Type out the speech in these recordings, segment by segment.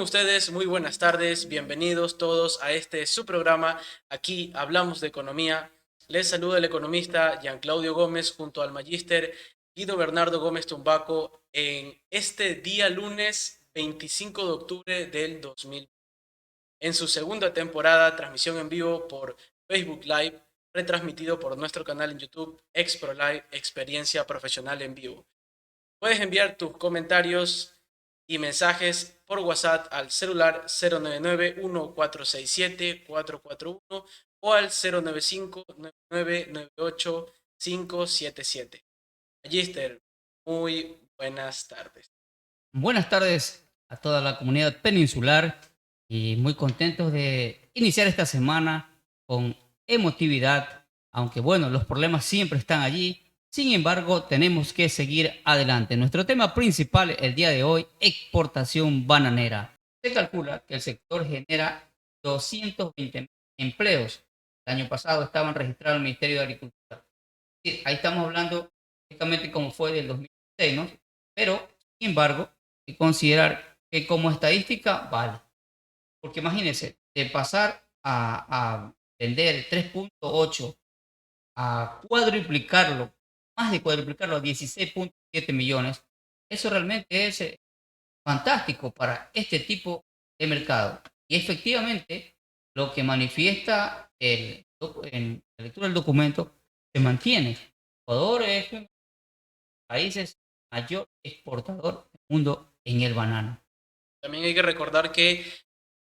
Tengan ustedes muy buenas tardes, bienvenidos todos a este su programa. Aquí hablamos de economía. Les saluda el economista Jean Claudio Gómez junto al magíster Guido Bernardo Gómez Tumbaco en este día lunes 25 de octubre del 2000. En su segunda temporada, transmisión en vivo por Facebook Live, retransmitido por nuestro canal en YouTube, Expro Live, Experiencia Profesional en Vivo. Puedes enviar tus comentarios y mensajes por WhatsApp al celular 099-1467-441 o al 095-9998-577. Magister, muy buenas tardes. Buenas tardes a toda la comunidad peninsular y muy contentos de iniciar esta semana con emotividad, aunque bueno, los problemas siempre están allí. Sin embargo, tenemos que seguir adelante. Nuestro tema principal el día de hoy, exportación bananera. Se calcula que el sector genera 220 empleos. El año pasado estaban registrados en el Ministerio de Agricultura. Sí, ahí estamos hablando prácticamente como fue del 2006, ¿no? Pero, sin embargo, hay que considerar que como estadística vale. Porque imagínense, de pasar a vender 3.8 a cuadruplicarlo, más de cuadruplicarlo a 16.7 millones, eso realmente es fantástico para este tipo de mercado. Y efectivamente, lo que manifiesta en la lectura del documento se mantiene. Ecuador es uno de los países mayor exportador del mundo en el banano. También hay que recordar que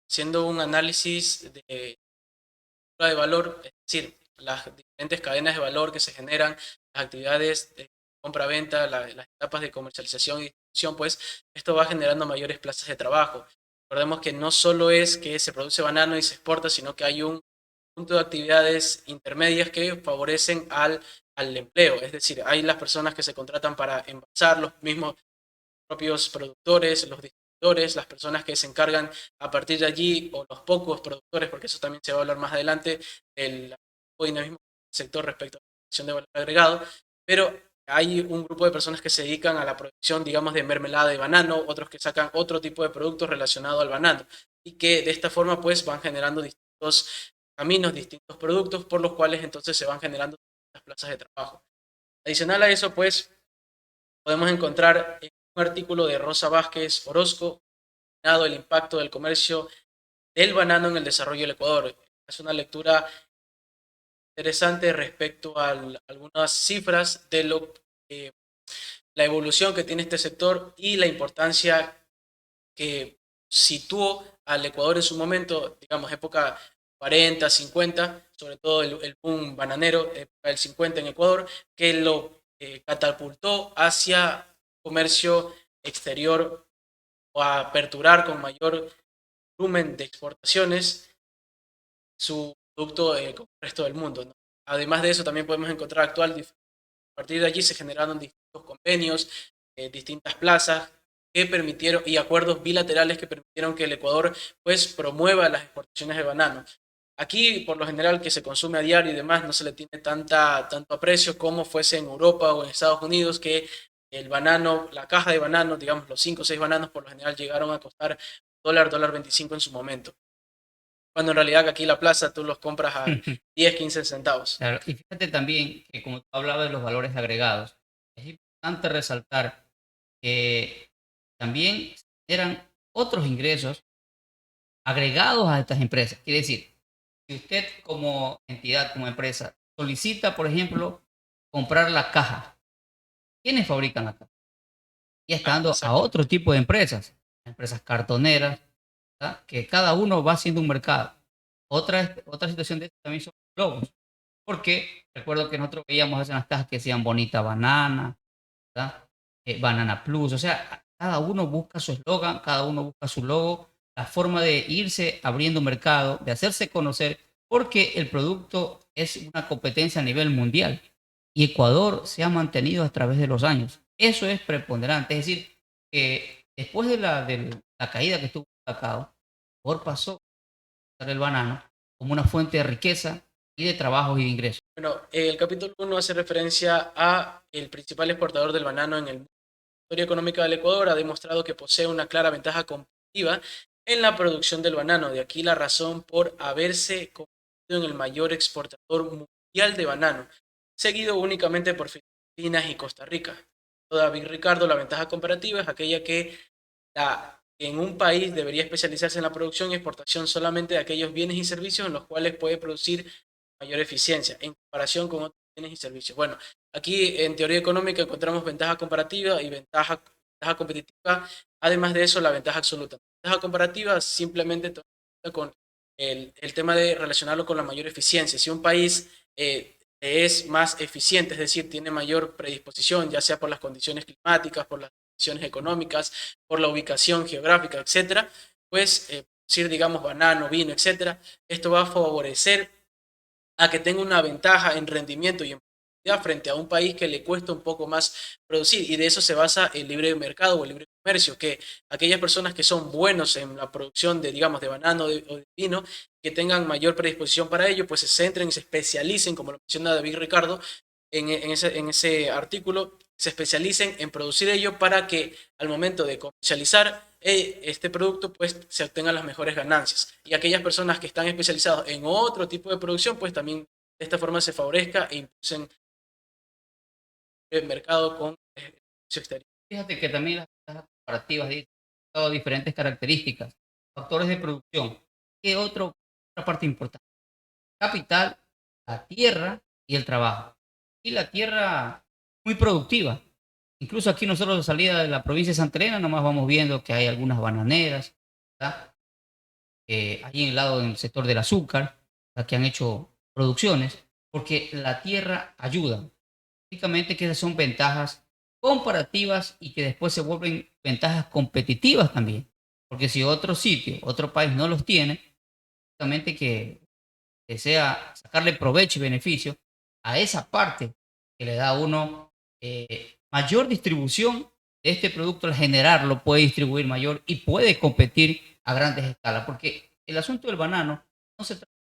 siendo un análisis de valor, es decir, las diferentes cadenas de valor que se generan, las actividades de compra-venta, las etapas de comercialización y distribución, pues esto va generando mayores plazas de trabajo. Recordemos que no solo es que se produce banano y se exporta, sino que hay un conjunto de actividades intermedias que favorecen al empleo. Es decir, hay las personas que se contratan para envasar, los mismos propios productores, los distribuidores, las personas que se encargan a partir de allí, o los pocos productores, porque eso también se va a hablar más adelante, del dinamismo del sector respecto a la producción de valor agregado, pero hay un grupo de personas que se dedican a la producción, digamos, de mermelada de banano, otros que sacan otro tipo de productos relacionado al banano, y que de esta forma pues van generando distintos caminos, distintos productos, por los cuales entonces se van generando las plazas de trabajo. Adicional a eso, pues, podemos encontrar un artículo de Rosa Vázquez Orozco, dado el impacto del comercio del banano en el desarrollo del Ecuador. Es una lectura interesante respecto a algunas cifras de la evolución que tiene este sector y la importancia que situó al Ecuador en su momento, digamos, época 40, 50, sobre todo el boom bananero, el 50 en Ecuador, que lo catapultó hacia comercio exterior o a aperturar con mayor volumen de exportaciones su producto con el resto del mundo, ¿no? Además de eso, también podemos encontrar a partir de allí se generaron distintos convenios, distintas plazas que permitieron y acuerdos bilaterales que permitieron que el Ecuador pues promueva las exportaciones de banano. Aquí, por lo general, que se consume a diario y demás, no se le tiene tanto aprecio como fuese en Europa o en Estados Unidos, que el banano, la caja de bananos, digamos, los 5 o 6 bananos, por lo general llegaron a costar dólar, dólar 25 en su momento. Cuando en realidad que aquí la plaza tú los compras a 10, 15 centavos. Claro, y fíjate también que como tú hablabas de los valores agregados, es importante resaltar que también eran otros ingresos agregados a estas empresas. Quiere decir, si usted como entidad, como empresa, solicita, por ejemplo, comprar la caja, ¿quiénes fabrican la caja? Y está Ah, dando a otro exactamente. tipo de empresas cartoneras, ¿verdad? Que cada uno va haciendo un mercado. Otra situación de esto también son los logos, porque recuerdo que nosotros veíamos esas las cajas que decían Bonita Banana, ¿verdad? Banana Plus, o sea, cada uno busca su eslogan, cada uno busca su logo, la forma de irse abriendo mercado, de hacerse conocer, porque el producto es una competencia a nivel mundial y Ecuador se ha mantenido a través de los años. Eso es preponderante, es decir, que después de la caída que tuvo el cacao, Ecuador pasó a usar el banano como una fuente de riqueza y de trabajos y de ingresos. Bueno, el capítulo 1 hace referencia a el principal exportador del banano en el mundo. La historia económica del Ecuador ha demostrado que posee una clara ventaja competitiva en la producción del banano. De aquí la razón por haberse convertido en el mayor exportador mundial de banano, seguido únicamente por Filipinas y Costa Rica. David Ricardo, la ventaja comparativa es aquella que en un país debería especializarse en la producción y exportación solamente de aquellos bienes y servicios en los cuales puede producir mayor eficiencia en comparación con otros bienes y servicios. Bueno, aquí en teoría económica encontramos ventaja comparativa y ventaja competitiva. Además de eso, la ventaja absoluta. Ventaja comparativa simplemente con el tema de relacionarlo con la mayor eficiencia. Si un país es más eficiente, es decir, tiene mayor predisposición, ya sea por las condiciones climáticas, por las condiciones económicas, por la ubicación geográfica, etcétera, pues, decir, digamos, banano, vino, etcétera, esto va a favorecer a que tenga una ventaja en rendimiento y en productividad frente a un país que le cuesta un poco más producir. Y de eso se basa el libre mercado o el libre comercio, que aquellas personas que son buenos en la producción de, digamos, de banano o de vino, que tengan mayor predisposición para ello, pues se centren y se especialicen, como lo menciona David Ricardo en ese artículo, se especialicen en producir ello para que al momento de comercializar este producto, pues se obtengan las mejores ganancias. Y aquellas personas que están especializadas en otro tipo de producción, pues también de esta forma se favorezca e impulsen el mercado con su exterior. Fíjate que también las ventajas comparativas han dado diferentes características, factores de producción. ¿Qué otra parte importante? Capital, la tierra y el trabajo. Y la tierra muy productiva. Incluso aquí nosotros de salida de la provincia de Santa Elena nomás vamos viendo que hay algunas bananeras, ¿verdad? Ahí en el lado del sector del azúcar, ¿verdad? Que han hecho producciones, porque la tierra ayuda. Únicamente que esas son ventajas comparativas y que después se vuelven ventajas competitivas también. Porque si otro sitio, otro país no los tiene, justamente que desea sacarle provecho y beneficio a esa parte que le da a uno mayor distribución de este producto al generarlo, puede distribuir mayor y puede competir a grandes escalas. Porque el asunto del banano no se trata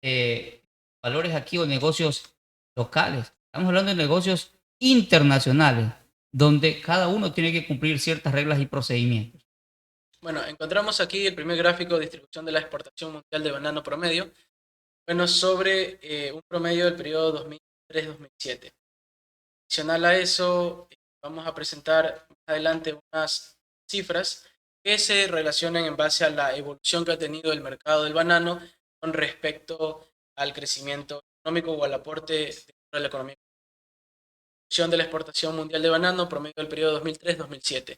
de valores aquí o negocios locales. Estamos hablando de negocios internacionales, donde cada uno tiene que cumplir ciertas reglas y procedimientos. Bueno, encontramos aquí el primer gráfico de distribución de la exportación mundial de banano promedio. Bueno, sobre un promedio del periodo 2003-2007. Adicional a eso, vamos a presentar más adelante unas cifras que se relacionan en base a la evolución que ha tenido el mercado del banano con respecto al crecimiento económico o al aporte de la economía. De la exportación mundial de banano promedio del periodo 2003-2007.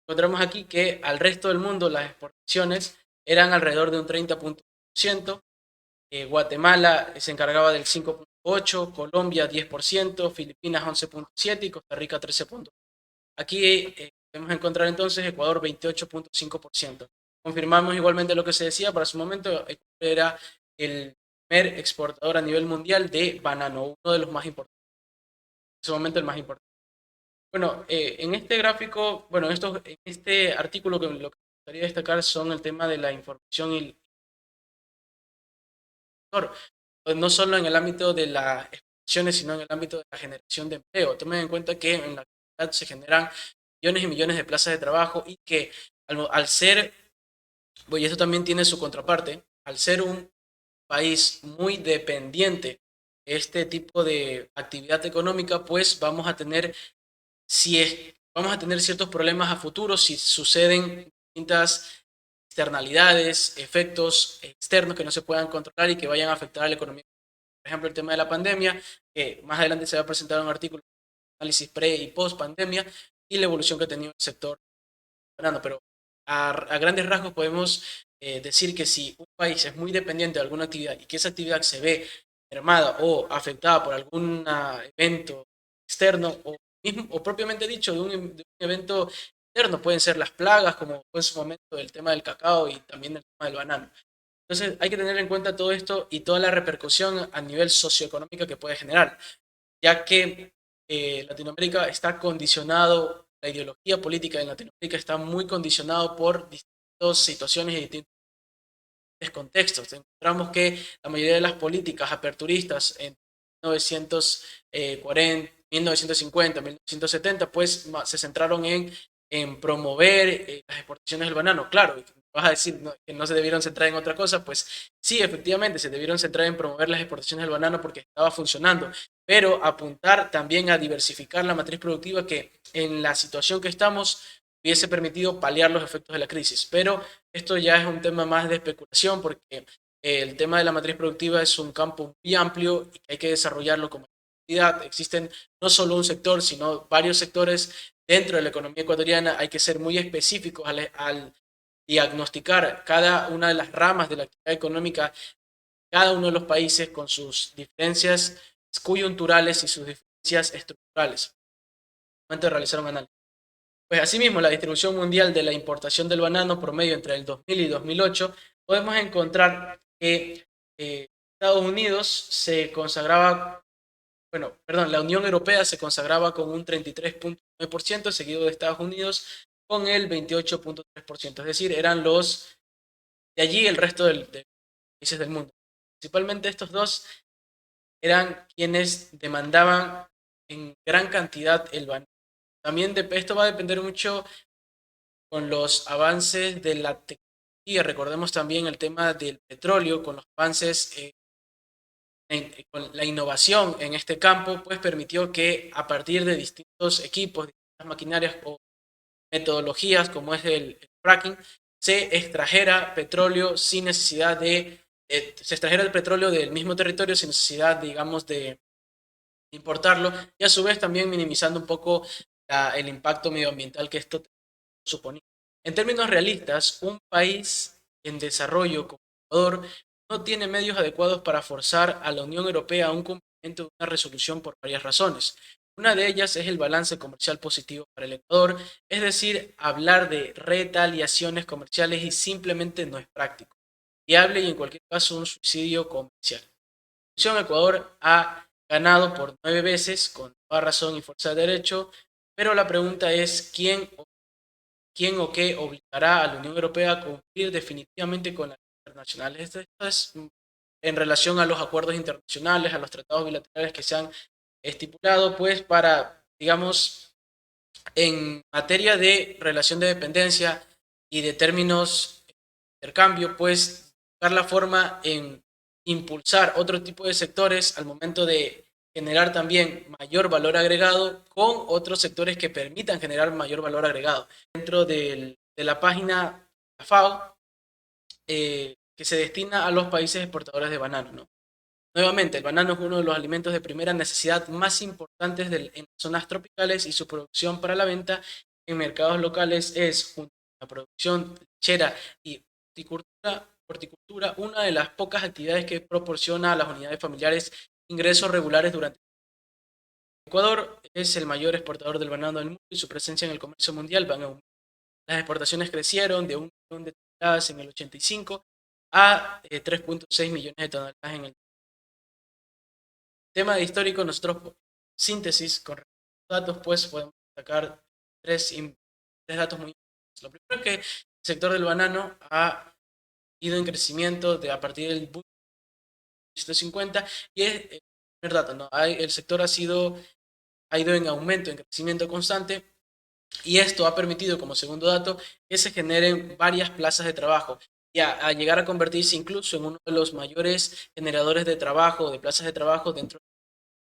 Encontramos aquí que al resto del mundo las exportaciones eran alrededor de un 30%. Guatemala se encargaba del 5.8%, Colombia 10%, Filipinas 11.7% y Costa Rica 13%. Aquí podemos encontrar entonces Ecuador 28.5%. Confirmamos igualmente lo que se decía, para su momento Ecuador era el primer exportador a nivel mundial de banano, uno de los más importantes, en su momento el más importante. Bueno, en este gráfico, bueno, en este artículo lo que me gustaría destacar son el tema de la información y no solo en el ámbito de las exportaciones, sino en el ámbito de la generación de empleo. Tomen en cuenta que en la actualidad se generan millones y millones de plazas de trabajo y que al ser, y esto también tiene su contraparte, al ser un país muy dependiente de este tipo de actividad económica, pues vamos a tener ciertos problemas a futuro si suceden distintas externalidades, efectos externos que no se puedan controlar y que vayan a afectar a la economía. Por ejemplo, el tema de la pandemia, que más adelante se va a presentar un artículo de análisis pre y post pandemia y la evolución que ha tenido el sector banano. Pero a grandes rasgos podemos decir que si un país es muy dependiente de alguna actividad y que esa actividad se ve mermada o afectada por algún evento externo o propiamente dicho de un evento interno, pueden ser las plagas, como fue en su momento el tema del cacao y también el tema del banano. Entonces hay que tener en cuenta todo esto y toda la repercusión a nivel socioeconómica que puede generar, ya que Latinoamérica está condicionado, la ideología política en Latinoamérica está muy condicionado por distintas situaciones y distintos contextos. Encontramos que la mayoría de las políticas aperturistas en 1940, 1950, 1970, pues se centraron en promover las exportaciones del banano. Claro, vas a decir que no se debieron centrar en otra cosa, pues sí, efectivamente, se debieron centrar en promover las exportaciones del banano porque estaba funcionando, pero apuntar también a diversificar la matriz productiva que en la situación que estamos hubiese permitido paliar los efectos de la crisis. Pero esto ya es un tema más de especulación porque el tema de la matriz productiva es un campo muy amplio y que hay que desarrollarlo como actividad. Existen no solo un sector, sino varios sectores dentro de la economía ecuatoriana. Hay que ser muy específicos al diagnosticar cada una de las ramas de la actividad económica, cada uno de los países con sus diferencias coyunturales y sus diferencias estructurales. Momento de realizar un análisis. Pues asimismo, la distribución mundial de la importación del banano promedio entre el 2000 y 2008, podemos encontrar que Estados Unidos se consagraba, bueno, perdón, la Unión Europea se consagraba con un 33.9%, seguido de Estados Unidos con el 28.3%. Es decir, eran los de allí el resto de países del mundo. Principalmente estos dos eran quienes demandaban en gran cantidad el banano. También esto va a depender mucho con los avances de la tecnología. Recordemos también el tema del petróleo, con los avances, con la innovación en este campo, pues permitió que a partir de distintos equipos, distintas maquinarias o metodologías como es el fracking, se extrajera petróleo sin necesidad se extrajera el petróleo del mismo territorio sin necesidad, digamos, de importarlo, y a su vez también minimizando un poco el impacto medioambiental que esto suponía. En términos realistas, un país en desarrollo como Ecuador no tiene medios adecuados para forzar a la Unión Europea a un cumplimiento de una resolución por varias razones. Una de ellas es el balance comercial positivo para el Ecuador, es decir, hablar de retaliaciones comerciales y simplemente no es práctico, viable y en cualquier caso un suicidio comercial. La Selección Ecuador ha ganado por 9 veces con toda razón y fuerza de derecho, pero la pregunta es quién o qué obligará a la Unión Europea a cumplir definitivamente con las leyes internacionales. Esto es en relación a los acuerdos internacionales, a los tratados bilaterales que se han estipulado, pues para, digamos, en materia de relación de dependencia y de términos de intercambio, pues buscar la forma en impulsar otro tipo de sectores al momento de generar también mayor valor agregado con otros sectores que permitan generar mayor valor agregado. Dentro de la página la FAO, que se destina a los países exportadores de banano, ¿no? Nuevamente, el banano es uno de los alimentos de primera necesidad más importantes en zonas tropicales y su producción para la venta en mercados locales es, junto a la producción lechera y horticultura, una de las pocas actividades que proporciona a las unidades familiares ingresos regulares durante el año. Ecuador es el mayor exportador del banano del mundo y su presencia en el comercio mundial va en aumento. Las exportaciones crecieron de 1 millón de toneladas en el 85 a 3.6 millones de toneladas en el tema de histórico. Nosotros, síntesis con datos, pues podemos destacar tres datos muy importantes. Lo primero es que el sector del banano ha ido en crecimiento a partir del boom de 150 y es el primer dato, ¿no? El sector ha ido en aumento, en crecimiento constante, y esto ha permitido, como segundo dato, que se generen varias plazas de trabajo y a llegar a convertirse incluso en uno de los mayores generadores de trabajo, de plazas de trabajo dentro,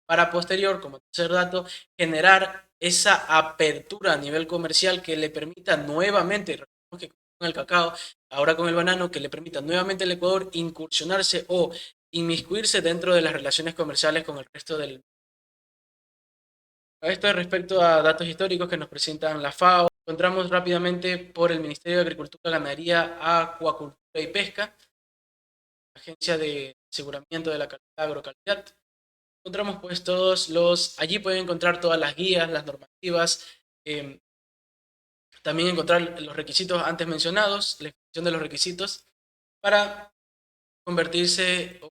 para posterior, como tercer dato, generar esa apertura a nivel comercial que le permita nuevamente, recordemos que con el cacao, ahora con el banano, que le permita nuevamente al Ecuador incursionarse o inmiscuirse dentro de las relaciones comerciales con el resto del mundo. Esto es respecto a datos históricos que nos presentan la FAO. Encontramos rápidamente por el Ministerio de Agricultura, Ganadería, Acuacultura y Pesca, Agencia de Aseguramiento de la Calidad Agrocalidad. Encontramos pues allí pueden encontrar todas las guías, las normativas, también encontrar los requisitos antes mencionados, la expresión de los requisitos para convertirse o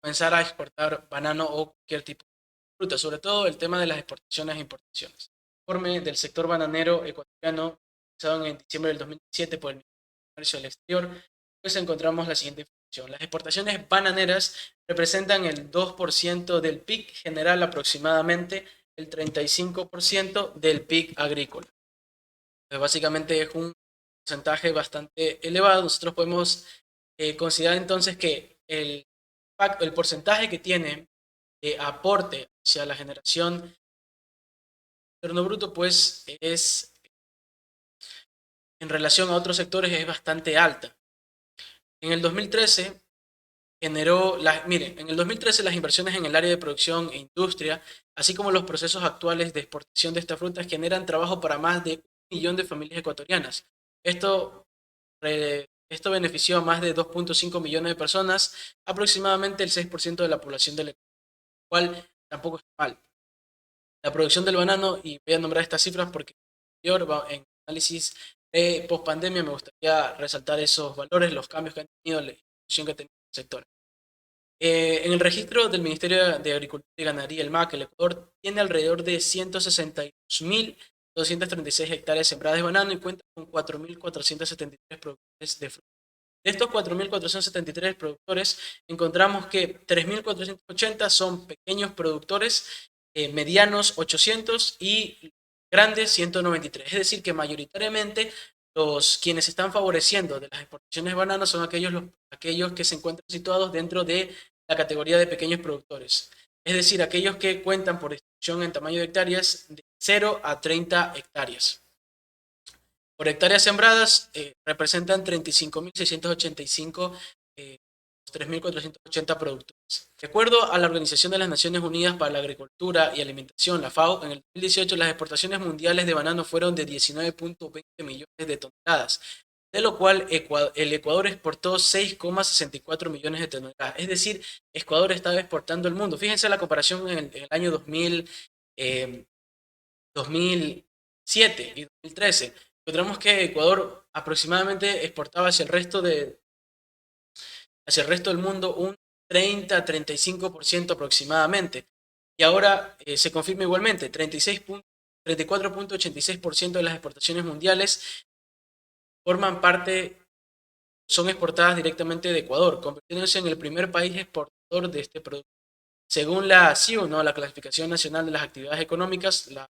comenzar a exportar banano o cualquier tipo de fruta, sobre todo el tema de las exportaciones e importaciones. El informe del sector bananero ecuatoriano, realizado en diciembre del 2017 por el Ministerio de Comercio del Exterior, pues encontramos la siguiente información. Las exportaciones bananeras representan el 2% del PIB general, aproximadamente el 35% del PIB agrícola. Entonces, básicamente es un porcentaje bastante elevado. Nosotros podemos considerar entonces que el porcentaje que tiene aporte hacia la generación interno bruto, pues es en relación a otros sectores es bastante alta. En el 2013 miren, en el 2013 las inversiones en el área de producción e industria, así como los procesos actuales de exportación de estas frutas, generan trabajo para más de 1 millón de familias ecuatorianas. Esto benefició a más de 2.5 millones de personas, aproximadamente el 6% de la población del Ecuador, cual tampoco es mal. La producción del banano, y voy a nombrar estas cifras porque en análisis de post-pandemia me gustaría resaltar esos valores, los cambios que han tenido, la evolución que ha tenido el sector. En el registro del Ministerio de Agricultura y Ganadería, el MAC, el Ecuador tiene alrededor de 162.236 hectáreas sembradas de banano y cuenta con 4.473 productores de fruta. De estos 4.473 productores, encontramos que 3.480 son pequeños productores, medianos 800 y grandes 193. Es decir, que mayoritariamente quienes están favoreciendo de las exportaciones de bananos son aquellos que se encuentran situados dentro de la categoría de pequeños productores. Es decir, aquellos que cuentan por distribución en tamaño de hectáreas de 0 a 30 hectáreas. Por hectáreas sembradas representan 35.685, 3.480 productores. De acuerdo a la Organización de las Naciones Unidas para la Agricultura y Alimentación, la FAO, en el 2018 las exportaciones mundiales de banano fueron de 19.20 millones de toneladas, de lo cual el Ecuador exportó 6,64 millones de toneladas. Es decir, Ecuador estaba exportando al mundo. Fíjense la comparación en el año 2007 y 2013. Encontramos que Ecuador aproximadamente exportaba hacia el resto del mundo un 30-35% aproximadamente. Y ahora se confirma igualmente, 34.86% de las exportaciones mundiales son exportadas directamente de Ecuador, convirtiéndose en el primer país exportador de este producto. Según la CIU, ¿no?, la Clasificación Nacional de las Actividades Económicas, la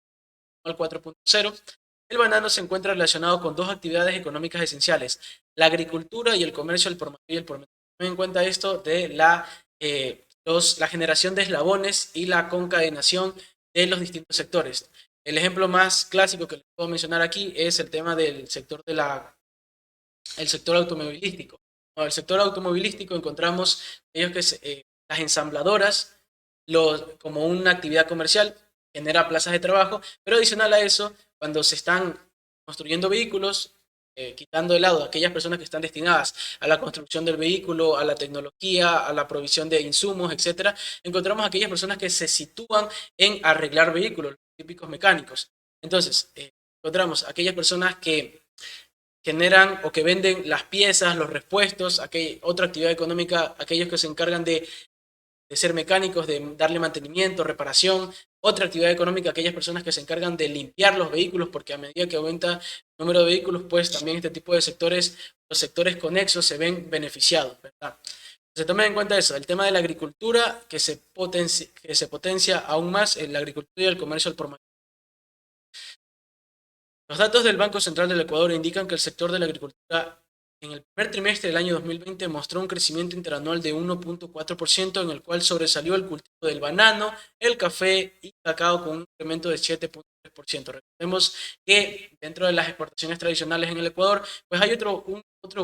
4.0, el banano se encuentra relacionado con dos actividades económicas esenciales, la agricultura y el comercio al por mayor y el por menor. Ten en cuenta esto de la generación de eslabones y la concadenación de los distintos sectores. El ejemplo más clásico que les puedo mencionar aquí es el tema del sector el sector automovilístico. En el sector automovilístico encontramos las ensambladoras como una actividad comercial, genera plazas de trabajo, pero adicional a eso, cuando se están construyendo vehículos, quitando de lado a aquellas personas que están destinadas a la construcción del vehículo, a la tecnología, a la provisión de insumos, etcétera, encontramos aquellas personas que se sitúan en arreglar vehículos, los típicos mecánicos. Entonces, encontramos aquellas personas que generan o que venden las piezas, los repuestos, otra actividad económica, aquellos que se encargan de ser mecánicos, de darle mantenimiento, reparación. Otra actividad económica, aquellas personas que se encargan de limpiar los vehículos, porque a medida que aumenta el número de vehículos, pues también este tipo de sectores, los sectores conexos, se ven beneficiados, ¿verdad? Se toma en cuenta eso, el tema de la agricultura, que se potencia aún más en la agricultura y el comercio al por mayor. Los datos del Banco Central del Ecuador indican que el sector de la agricultura en el primer trimestre del año 2020 mostró un crecimiento interanual de 1.4%, en el cual sobresalió el cultivo del banano, el café y cacao con un incremento de 7.3%. Recordemos que dentro de las exportaciones tradicionales en el Ecuador, pues hay otro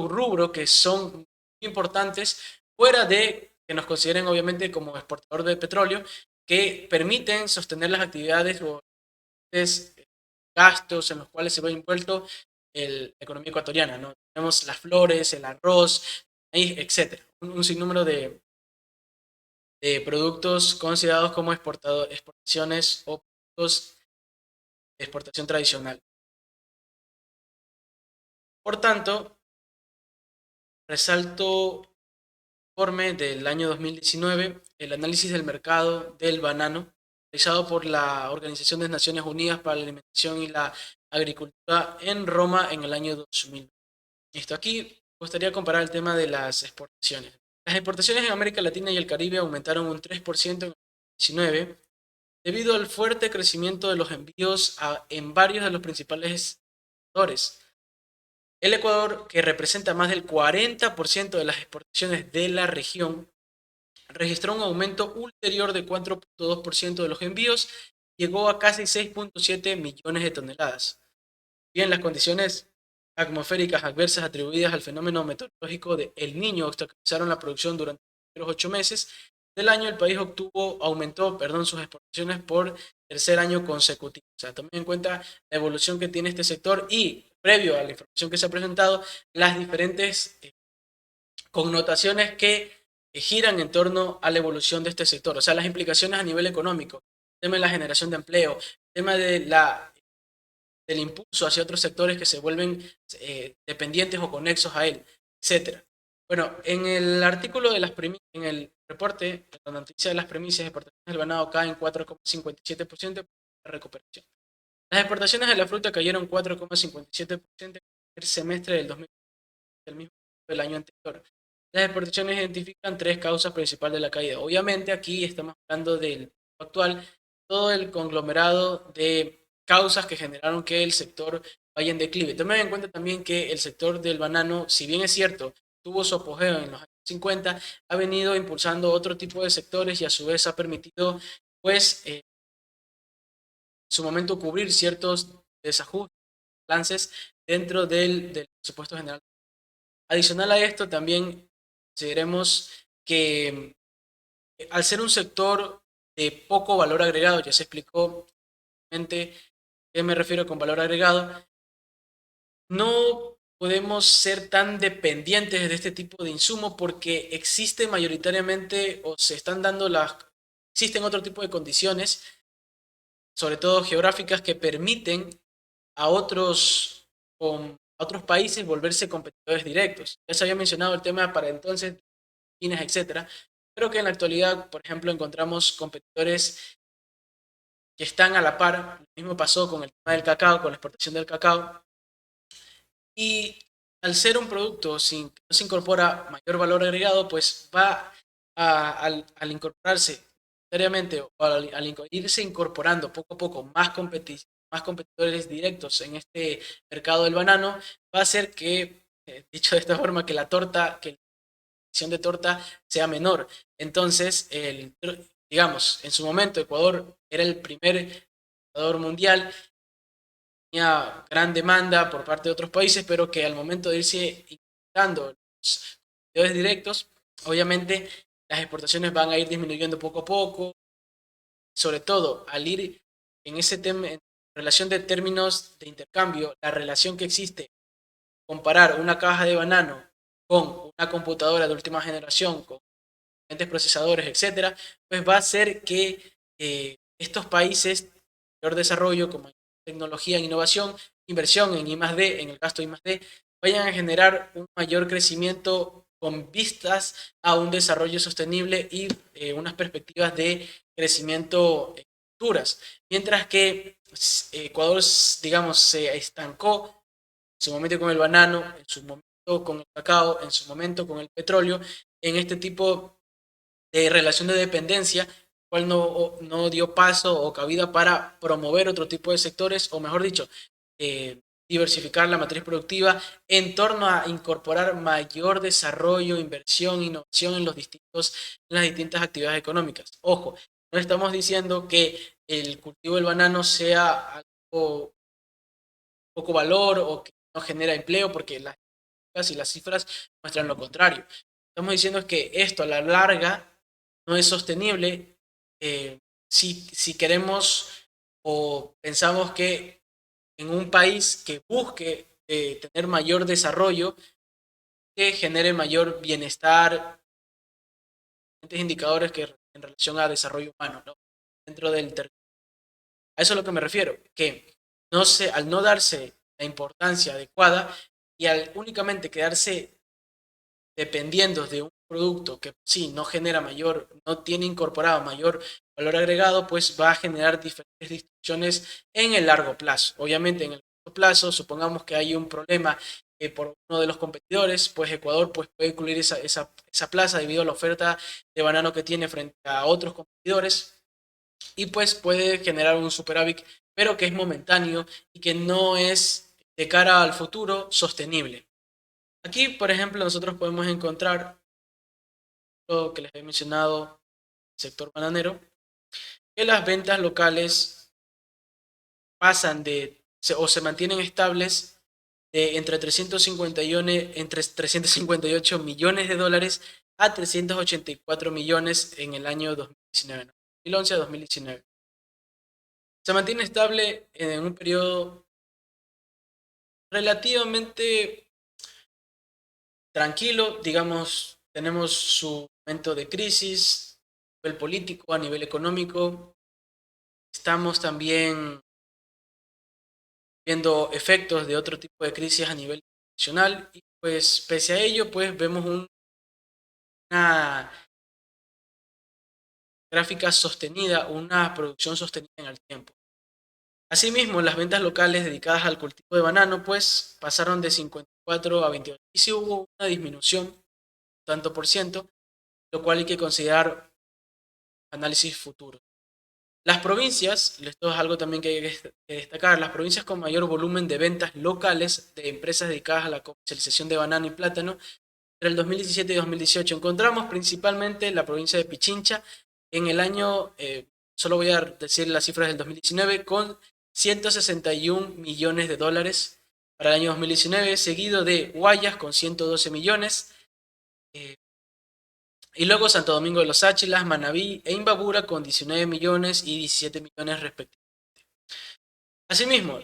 rubro que son muy importantes, fuera de que nos consideren obviamente como exportador de petróleo, que permiten sostener las actividades o gastos en los cuales se ve envuelto la economía ecuatoriana, ¿no? Tenemos las flores, el arroz, maíz, etc. Un sinnúmero de productos considerados como exportaciones o productos de exportación tradicional. Por tanto, resalto el informe del año 2019, el análisis del mercado del banano, realizado por la Organización de Naciones Unidas para la Alimentación y la Agricultura en Roma en el año 2000. Listo, aquí me gustaría comparar el tema de las exportaciones. Las exportaciones en América Latina y el Caribe aumentaron un 3% en el 2019 debido al fuerte crecimiento de los envíos en varios de los principales sectores. El Ecuador, que representa más del 40% de las exportaciones de la región, registró un aumento ulterior de 4.2% de los envíos, llegó a casi 6.7 millones de toneladas. Bien, las condiciones atmosféricas adversas atribuidas al fenómeno meteorológico de El Niño obstaculizaron la producción durante los 8 meses del año. El país aumentó sus exportaciones por tercer año consecutivo. O sea, tomando en cuenta la evolución que tiene este sector y previo a la información que se ha presentado, las diferentes connotaciones que giran en torno a la evolución de este sector. O sea, las implicaciones a nivel económico, el tema de la generación de empleo, el tema del impulso hacia otros sectores que se vuelven dependientes o conexos a él, etcétera. Bueno, en el artículo de las premisas, en el reporte, la noticia de las premisas de exportaciones del ganado caen 4,57% de recuperación. Las exportaciones de la fruta cayeron 4,57% en el semestre del 2020, del mismo del año anterior. Las exportaciones identifican tres causas principales de la caída. Obviamente aquí estamos hablando del actual, todo el conglomerado de causas que generaron que el sector vaya en declive. Tomen en cuenta también que el sector del banano, si bien es cierto, tuvo su apogeo en los años 50, ha venido impulsando otro tipo de sectores y a su vez ha permitido, pues, en su momento cubrir ciertos desajustes, balances dentro del presupuesto general. Adicional a esto, también consideremos que al ser un sector de poco valor agregado, ya se explicó qué me refiero con valor agregado, no podemos ser tan dependientes de este tipo de insumo porque existe mayoritariamente o se están dando existen otro tipo de condiciones, sobre todo geográficas, que permiten a otros países volverse competidores directos. Ya se había mencionado el tema para entonces, Filipinas, etcétera. Creo que en la actualidad, por ejemplo, encontramos competidores que están a la par. Lo mismo pasó con el tema del cacao, con la exportación del cacao. Y al ser un producto sin que no se incorpora mayor valor agregado, pues va al incorporarse necesariamente o al irse incorporando poco a poco más competidores directos en este mercado del banano, va a hacer que, dicho de esta forma, que la torta, que la porción de torta sea menor. Entonces, digamos, en su momento Ecuador era el primer jugador mundial, tenía gran demanda por parte de otros países, pero que al momento de irse incrementando los competidores directos, obviamente las exportaciones van a ir disminuyendo poco a poco, sobre todo al ir en ese tema, en relación de términos de intercambio, la relación que existe, comparar una caja de banano con una computadora de última generación, con diferentes procesadores, etcétera, pues va a hacer que estos países de mayor desarrollo, como tecnología e innovación, inversión en I+D, en el gasto de I+D, vayan a generar un mayor crecimiento con vistas a un desarrollo sostenible y unas perspectivas de crecimiento futuras. Mientras que Ecuador, digamos, se estancó en su momento con el banano, en su momento con el cacao, en su momento con el petróleo, en este tipo de relación de dependencia, cual no dio paso o cabida para promover otro tipo de sectores, o mejor dicho, diversificar la matriz productiva en torno a incorporar mayor desarrollo, inversión, innovación en las distintas actividades económicas. Ojo, no estamos diciendo que el cultivo del banano sea algo poco valor o que no genera empleo, porque las cifras muestran lo contrario. Estamos diciendo que esto a la larga no es sostenible si queremos o pensamos que en un país que busque tener mayor desarrollo, que genere mayor bienestar, indicadores que en relación a desarrollo humano, ¿no? Dentro del territorio. A eso es lo que me refiero, que al no darse la importancia adecuada y al únicamente quedarse dependiendo de un producto que sí no genera no tiene incorporado mayor valor agregado, pues va a generar diferentes distorsiones en el largo plazo. Obviamente en el corto plazo, supongamos que hay un problema por uno de los competidores, pues Ecuador pues, puede incluir esa plaza debido a la oferta de banano que tiene frente a otros competidores y pues puede generar un superávit, pero que es momentáneo y que no es de cara al futuro sostenible. Aquí, por ejemplo, nosotros podemos encontrar lo que les he mencionado, el sector bananero, que las ventas locales pasan o se mantienen estables de entre 358 millones de dólares a 384 millones en el año 2019, ¿no? 2011 a 2019. Se mantiene estable en un periodo relativamente tranquilo, digamos, tenemos su momento de crisis a nivel político, a nivel económico, estamos también viendo efectos de otro tipo de crisis a nivel nacional y pues pese a ello pues vemos una gráfica sostenida, una producción sostenida en el tiempo. Asimismo, las ventas locales dedicadas al cultivo de banano pues pasaron de 54 a 28 y sí hubo una disminución tanto por ciento, lo cual hay que considerar análisis futuro. Las provincias, esto es algo también que hay que destacar, las provincias con mayor volumen de ventas locales de empresas dedicadas a la comercialización de banano y plátano entre el 2017 y 2018 encontramos principalmente la provincia de Pichincha en el año, solo voy a decir las cifras del 2019, con 161 millones de dólares para el año 2019, seguido de Guayas con 112 millones, eh, y luego Santo Domingo de los Áchilas, Manabí e Imbabura con 19 millones y 17 millones respectivamente. Asimismo,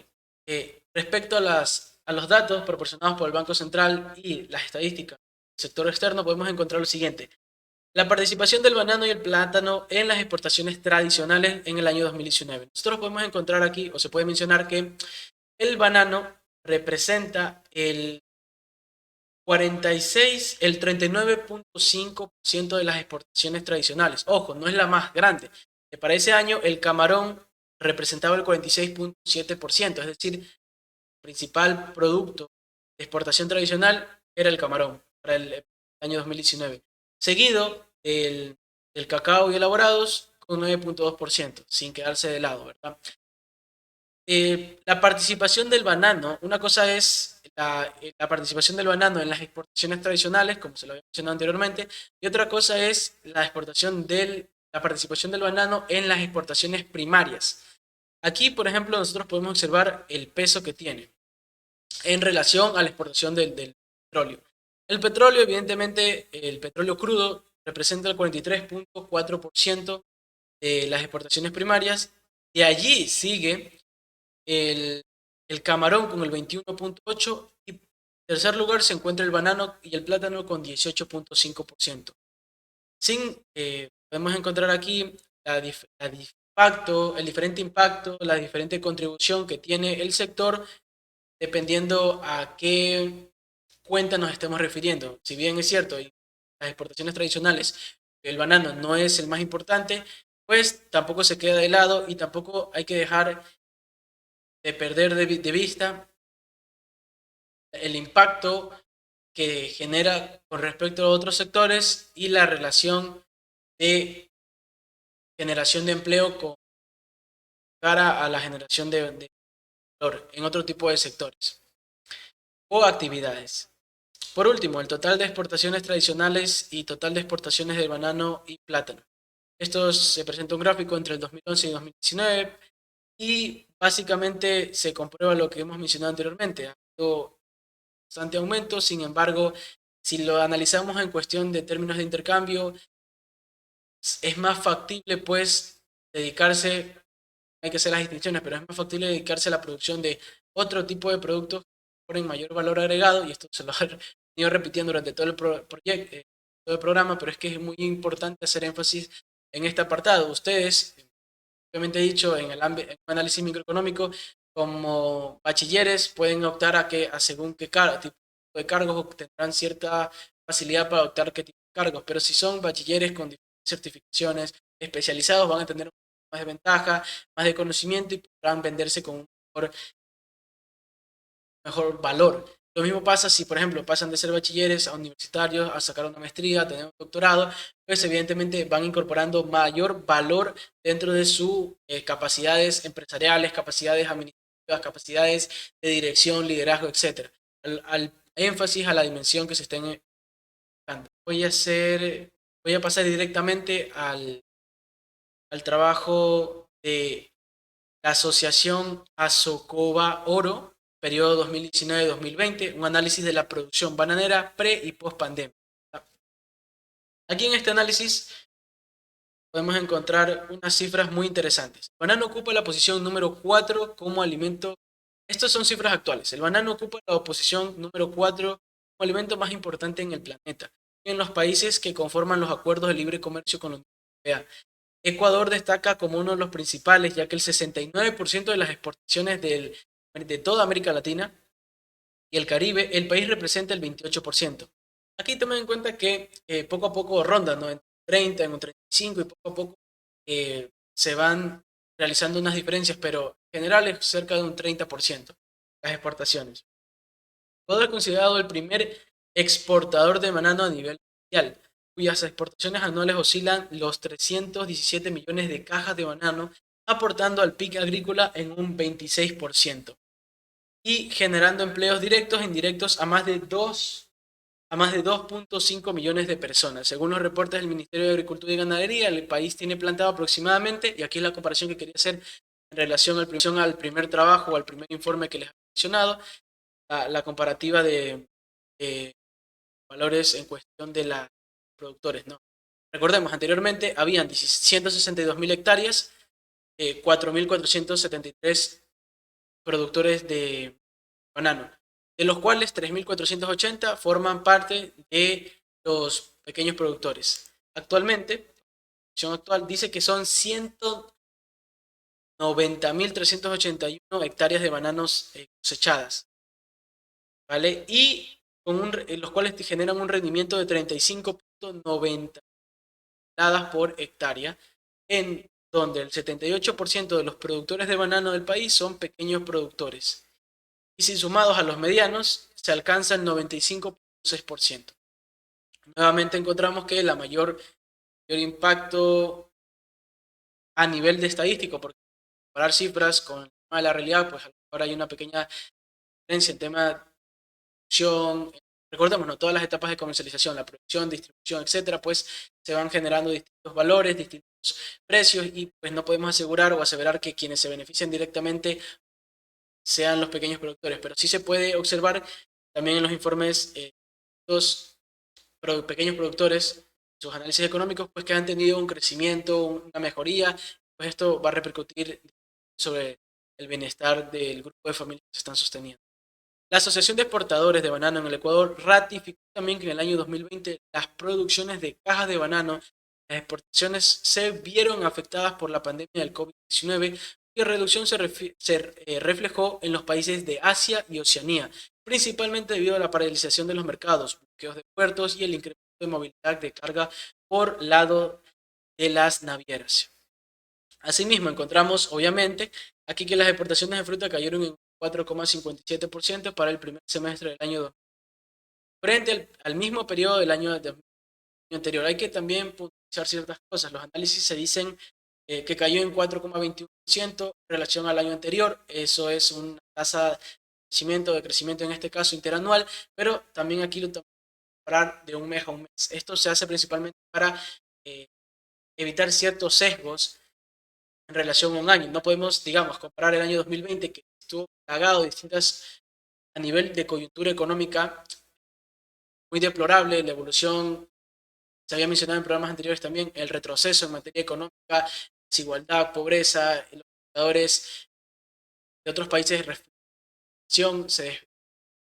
respecto a los datos proporcionados por el Banco Central y las estadísticas del sector externo, podemos encontrar lo siguiente. La participación del banano y el plátano en las exportaciones tradicionales en el año 2019. Nosotros podemos encontrar aquí, o se puede mencionar que el banano representa el 46, el 39.5% de las exportaciones tradicionales. Ojo, no es la más grande. Para ese año el camarón representaba el 46.7%, es decir, el principal producto de exportación tradicional era el camarón para el año 2019. Seguido del cacao y elaborados con 9.2%, sin quedarse de lado, ¿verdad? La participación del banano, una cosa es la participación del banano en las exportaciones tradicionales, como se lo había mencionado anteriormente, y otra cosa es la participación del banano en las exportaciones primarias. Aquí, por ejemplo, nosotros podemos observar el peso que tiene en relación a la exportación del petróleo. El petróleo, evidentemente, el petróleo crudo representa el 43.4% de las exportaciones primarias. De allí sigue el, el camarón con el 21.8% y en tercer lugar se encuentra el banano y el plátano con 18.5%. Podemos encontrar aquí el diferente impacto, la diferente contribución que tiene el sector dependiendo a qué cuenta nos estemos refiriendo. Si bien es cierto, en las exportaciones tradicionales el banano no es el más importante, pues tampoco se queda de lado y tampoco hay que dejar de perder de vista el impacto que genera con respecto a otros sectores y la relación de generación de empleo con cara a la generación de valor en otro tipo de sectores o actividades. Por último, el total de exportaciones tradicionales y total de exportaciones de banano y plátano. Esto se presenta un gráfico entre el 2011 y 2019 y básicamente se comprueba lo que hemos mencionado anteriormente. Ha habido bastante aumento, sin embargo, si lo analizamos en cuestión de términos de intercambio, es más factible pues dedicarse, hay que hacer las distinciones, pero es más factible dedicarse a la producción de otro tipo de productos con mayor valor agregado, y esto se lo he venido repitiendo durante todo el proyecto, todo el programa, pero es que es muy importante hacer énfasis en este apartado. Ustedes, obviamente he dicho, en en un análisis microeconómico, como bachilleres pueden optar a según qué tipo de cargos tendrán cierta facilidad para optar qué tipo de cargos, pero si son bachilleres con diferentes certificaciones especializados van a tener más de ventaja, más de conocimiento y podrán venderse con un mejor valor. Lo mismo pasa si, por ejemplo, pasan de ser bachilleres a universitarios, a sacar una maestría, a tener un doctorado, pues evidentemente van incorporando mayor valor dentro de sus capacidades empresariales, capacidades administrativas capacidades de dirección, liderazgo, etc. Al énfasis a la dimensión que se estén buscando. Voy a pasar directamente al trabajo de la Asociación Asocoba Oro, periodo 2019-2020, un análisis de la producción bananera pre y post pandemia. Aquí en este análisis podemos encontrar unas cifras muy interesantes. El banano ocupa la posición número 4 como alimento. Estas son cifras actuales. El banano ocupa la posición número 4 como alimento más importante en el planeta, en los países que conforman los acuerdos de libre comercio con la Unión Europea. Ecuador destaca como uno de los principales, ya que el 69% de las exportaciones de toda América Latina y el Caribe, el país representa el 28%. Aquí tomen en cuenta que poco a poco ronda, ¿no? En 30, en un 35 y poco a poco se van realizando unas diferencias, pero en general es cerca de un 30% las exportaciones. Ecuador es considerado el primer exportador de banano a nivel mundial, cuyas exportaciones anuales oscilan los 317 millones de cajas de banano, aportando al PIB agrícola en un 26% y generando empleos directos e indirectos a más de 2.5 millones de personas. Según los reportes del Ministerio de Agricultura y Ganadería, el país tiene plantado aproximadamente, y aquí es la comparación que quería hacer en relación al primer trabajo o al primer informe que les he mencionado, la comparativa de valores en cuestión de los productores, ¿no? Recordemos, anteriormente habían 162.000 hectáreas, 4.473 productores de banano, de los cuales 3.480 forman parte de los pequeños productores. Actualmente, la situación actual dice que son 190.381 hectáreas de bananos cosechadas, ¿vale? Y los cuales te generan un rendimiento de 35.90 toneladas por hectárea, en donde el 78% de los productores de banano del país son pequeños productores. Y si sumados a los medianos, se alcanza el 95.6%. Nuevamente encontramos que mayor impacto a nivel de estadístico, porque comparar cifras con la realidad, pues ahora hay una pequeña diferencia en tema de producción. Recordemos, ¿no? Todas las etapas de comercialización, la producción, distribución, etcétera, pues se van generando distintos valores, distintos precios y pues no podemos asegurar o aseverar que quienes se benefician directamente sean los pequeños productores, pero sí se puede observar también en los informes los pequeños productores, sus análisis económicos, pues que han tenido un crecimiento, una mejoría, pues esto va a repercutir sobre el bienestar del grupo de familias que se están sosteniendo. La Asociación de Exportadores de Banano en el Ecuador ratificó también que en el año 2020 las producciones de cajas de banano, las exportaciones se vieron afectadas por la pandemia del COVID-19 y reducción se reflejó en los países de Asia y Oceanía, principalmente debido a la paralización de los mercados, bloqueos de puertos y el incremento de movilidad de carga por lado de las navieras. Asimismo, encontramos, obviamente, aquí que las exportaciones de fruta cayeron en 4,57% para el primer semestre del año 2020, frente al mismo periodo del año anterior. Hay que también puntualizar ciertas cosas. Los análisis se dicen que cayó en 4,21% en relación al año anterior. Eso es una tasa de crecimiento en este caso interanual, pero también aquí lo tenemos que comparar de un mes a un mes. Esto se hace principalmente para evitar ciertos sesgos en relación a un año. No podemos, digamos, comparar el año 2020, que estuvo plagado de a nivel de coyuntura económica muy deplorable, la evolución, se había mencionado en programas anteriores también, el retroceso en materia económica, desigualdad, pobreza, los indicadores de otros países de reflexión se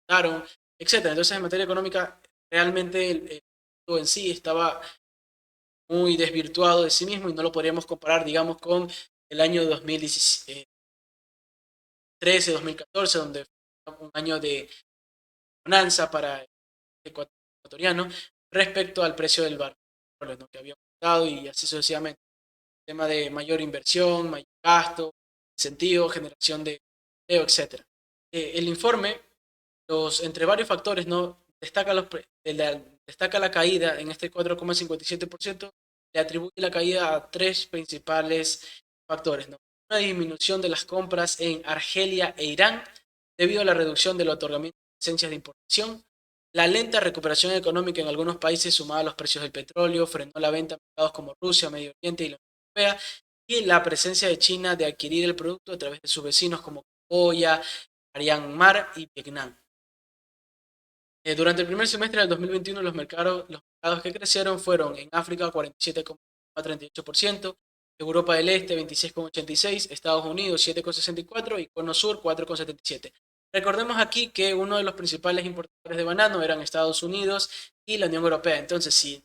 despejaron, etc. Entonces, en materia económica, realmente el mundo en sí estaba muy desvirtuado de sí mismo y no lo podríamos comparar, digamos, con el año 2013, 2014, donde fue un año de bonanza para el ecuatoriano respecto al precio del barrio, ¿no? Que había aumentado y así sucesivamente. Tema de mayor inversión, mayor gasto, incentivo, generación de empleo, etc. El informe, entre varios factores, ¿no? Destaca la caída en este 4,57%, le atribuye la caída a tres principales factores, ¿no? una disminución de las compras en Argelia e Irán debido a la reducción del otorgamiento de licencias de importación. La lenta recuperación económica en algunos países sumada a los precios del petróleo frenó la venta a mercados como Rusia, Medio Oriente y la Unión Europea, y la presencia de China de adquirir el producto a través de sus vecinos como Camboya, Myanmar y Vietnam. Durante el primer semestre del 2021 los mercados que crecieron fueron en África 47,38%, Europa del Este 26,86%, Estados Unidos 7,64% y Cono Sur 4,77%. Recordemos aquí que uno de los principales importadores de banano eran Estados Unidos y la Unión Europea. Entonces, si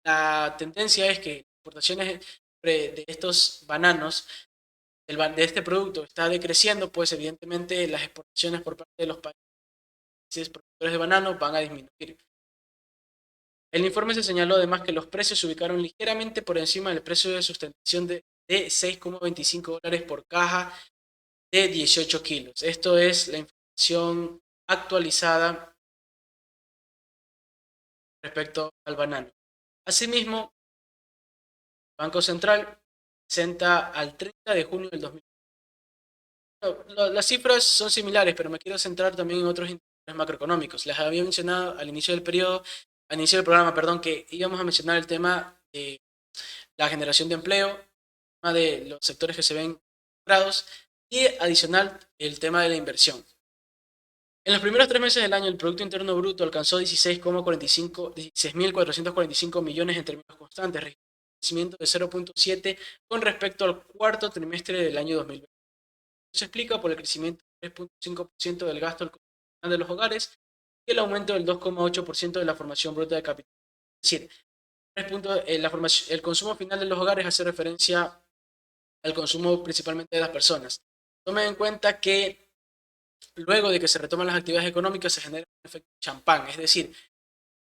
la tendencia es que las importaciones de estos bananos, de este producto, está decreciendo, pues evidentemente las exportaciones por parte de los países productores de banano van a disminuir. El informe se señaló además que los precios se ubicaron ligeramente por encima del precio de sustentación de $6,25 por caja de 18 kilos. Esto es la información actualizada respecto al banano. Asimismo, el Banco Central presenta al 30 de junio del 2020. Las cifras son similares, pero me quiero centrar también en otros indicadores macroeconómicos. Les había mencionado al inicio del periodo, al inicio del programa, perdón, que íbamos a mencionar el tema de la generación de empleo, el tema de los sectores que se ven involucrados y adicional el tema de la inversión. En los primeros 3 meses del año, el Producto Interno Bruto alcanzó 16.445 millones en términos constantes, registrando un crecimiento de 0,7 con respecto al cuarto trimestre del año 2020. Esto se explica por el crecimiento del 3,5% del gasto de los hogares y el aumento del 2,8% de la formación bruta de capital. Es decir, el consumo final de los hogares hace referencia al consumo principalmente de las personas. Tomen en cuenta que luego de que se retoman las actividades económicas se genera un efecto champán, es decir,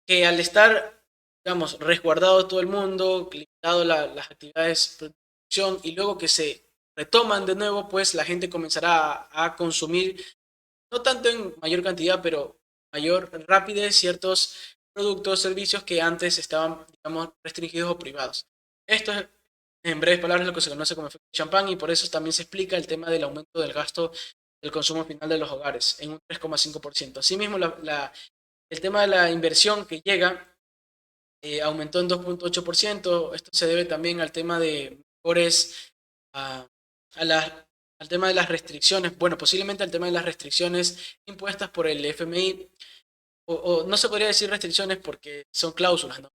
que al estar, digamos, resguardado todo el mundo, limitado las actividades de producción y luego que se retoman de nuevo, pues la gente comenzará a consumir, no tanto en mayor cantidad, pero mayor rapidez ciertos productos, servicios que antes estaban, digamos, restringidos o privados. Esto es, en breves palabras, lo que se conoce como efecto champán y por eso también se explica el tema del aumento del gasto del consumo final de los hogares en un 3,5%. Asimismo, el tema de la inversión que llega aumentó en 2,8%. Esto se debe también al tema de mejores, a, al tema de las restricciones, bueno, posiblemente al tema de las restricciones impuestas por el FMI, o no se podría decir restricciones porque son cláusulas, ¿no?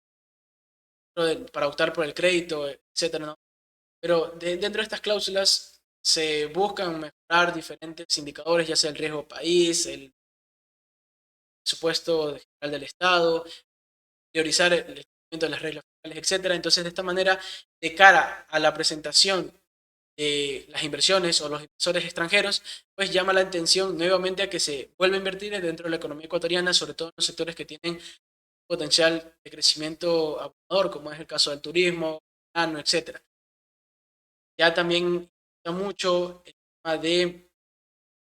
Para optar por el crédito, etcétera, ¿no? Pero dentro de estas cláusulas se buscan mejorar diferentes indicadores, ya sea el riesgo país, el presupuesto general del Estado, priorizar el cumplimiento de las reglas fiscales, etcétera. Entonces, de esta manera, de cara a la presentación de las inversiones o los inversores extranjeros, pues llama la atención nuevamente a que se vuelva a invertir dentro de la economía ecuatoriana, sobre todo en los sectores que tienen potencial de crecimiento abrumador, como es el caso del turismo, etcétera. Ya también está mucho el tema de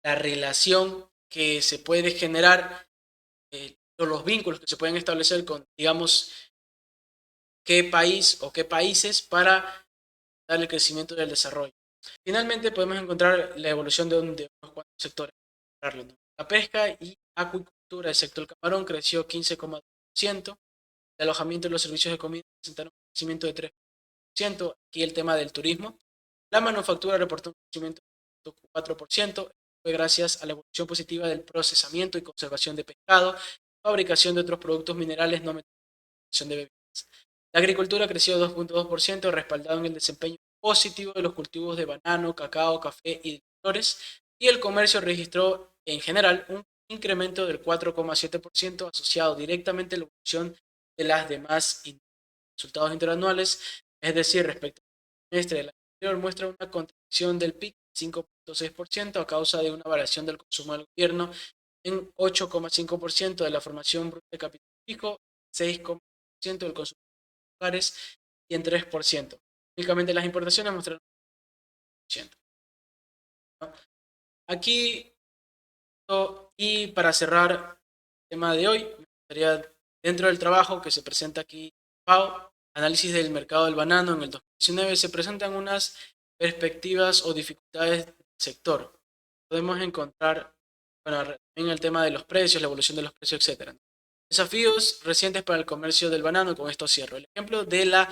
la relación que se puede generar, o los vínculos que se pueden establecer con, digamos, qué país o qué países para dar el crecimiento y el desarrollo. Finalmente podemos encontrar la evolución de unos cuantos sectores. La pesca y acuicultura, el sector camarón, creció 15,2%. El alojamiento y los servicios de comida presentaron un crecimiento de 3%. Aquí el tema del turismo. La manufactura reportó un crecimiento de 4%. Fue gracias a la evolución positiva del procesamiento y conservación de pescado, fabricación de otros productos minerales no metalización de bebidas. La agricultura creció 2,2%, respaldado en el desempeño positivo de los cultivos de banano, cacao, café y de flores, y el comercio registró en general un incremento del 4,7% asociado directamente a la evolución de las demás resultados interanuales, es decir, respecto al trimestre del año anterior, muestra una contracción del PIB de 5,6% a causa de una variación del consumo del gobierno en 8,5% de la formación bruta de capital fijo, 6,5% del consumo de hogares y en 3%. Únicamente las importaciones mostraron 1%. ¿No? Aquí, y para cerrar el tema de hoy, me gustaría, dentro del trabajo que se presenta aquí, FAO, análisis del mercado del banano en el 2019, se presentan unas perspectivas o dificultades del sector. Podemos encontrar, bueno, en el tema de los precios, la evolución de los precios, etc. Desafíos recientes para el comercio del banano, con esto cierro. El ejemplo de la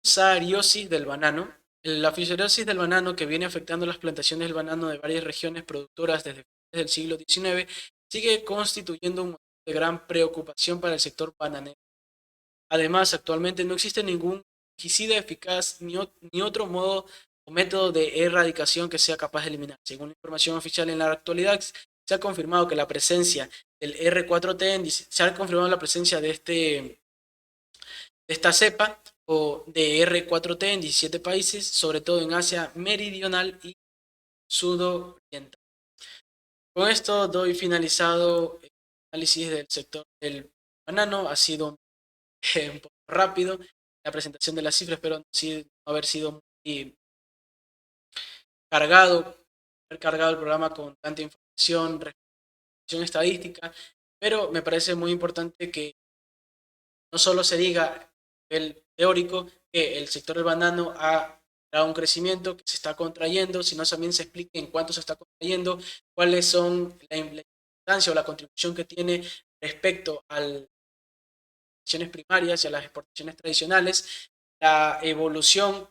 fusariosis del banano. La fusariosis del banano, que viene afectando las plantaciones del banano de varias regiones productoras desde el siglo XIX, sigue constituyendo un motivo de gran preocupación para el sector bananero. Además, actualmente no existe ningún herbicida eficaz ni otro modo o método de erradicación que sea capaz de eliminar. Según la información oficial en la actualidad, se ha confirmado que la presencia del R4T, se ha confirmado la presencia de esta cepa o de R4T en 17 países, sobre todo en Asia meridional y sudoriental. Con esto doy finalizado el análisis del sector del banano. Ha sido un poco rápido la presentación de las cifras, pero no haber sido muy cargado el programa con tanta información estadística, pero me parece muy importante que no solo se diga a nivel teórico que el sector del banano ha dado un crecimiento, que se está contrayendo, sino también se explique en cuánto se está contrayendo, cuáles son la importancia o la contribución que tiene respecto a las exportaciones primarias y a las exportaciones tradicionales, la evolución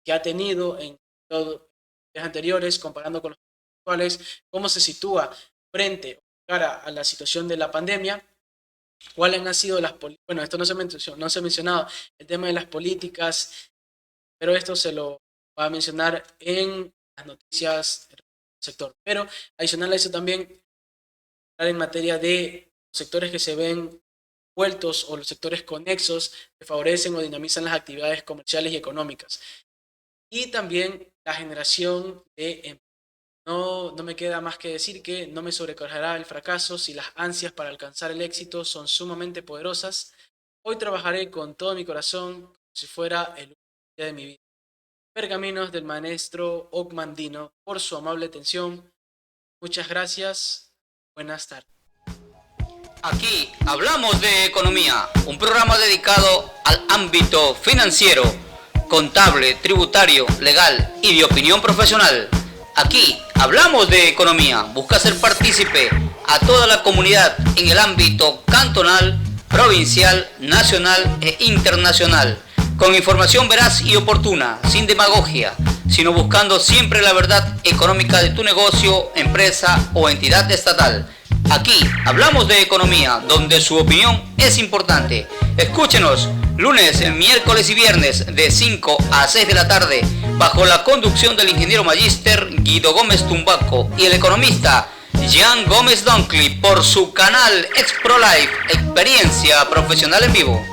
que ha tenido en todos los anteriores, comparando con los actuales, cómo se sitúa frente o cara a la situación de la pandemia, cuáles han sido las políticas. Bueno, esto no se ha mencionado, el tema de las políticas, pero esto se lo va a mencionar en las noticias del sector. Pero adicional a eso también, en materia de los sectores que se ven vueltos o los sectores conexos que favorecen o dinamizan las actividades comerciales y económicas. Y también la generación de empleo. No me queda más que decir que no me sobrecargará el fracaso si las ansias para alcanzar el éxito son sumamente poderosas. Hoy trabajaré con todo mi corazón como si fuera el último día de mi vida. Pergaminos del maestro Ogmandino, por su amable atención. Muchas gracias. Buenas tardes. Aquí hablamos de economía, un programa dedicado al ámbito financiero, contable, tributario, legal y de opinión profesional. Aquí hablamos de economía, busca ser partícipe a toda la comunidad en el ámbito cantonal, provincial, nacional e internacional, con información veraz y oportuna, sin demagogia, sino buscando siempre la verdad económica de tu negocio, empresa o entidad estatal. Aquí hablamos de economía, donde su opinión es importante. Escúchenos lunes, miércoles y viernes de 5 a 6 de la tarde, bajo la conducción del ingeniero magíster Guido Gómez Tumbaco y el economista Jean Gómez Dunkley por su canal ExProLife, experiencia profesional en vivo.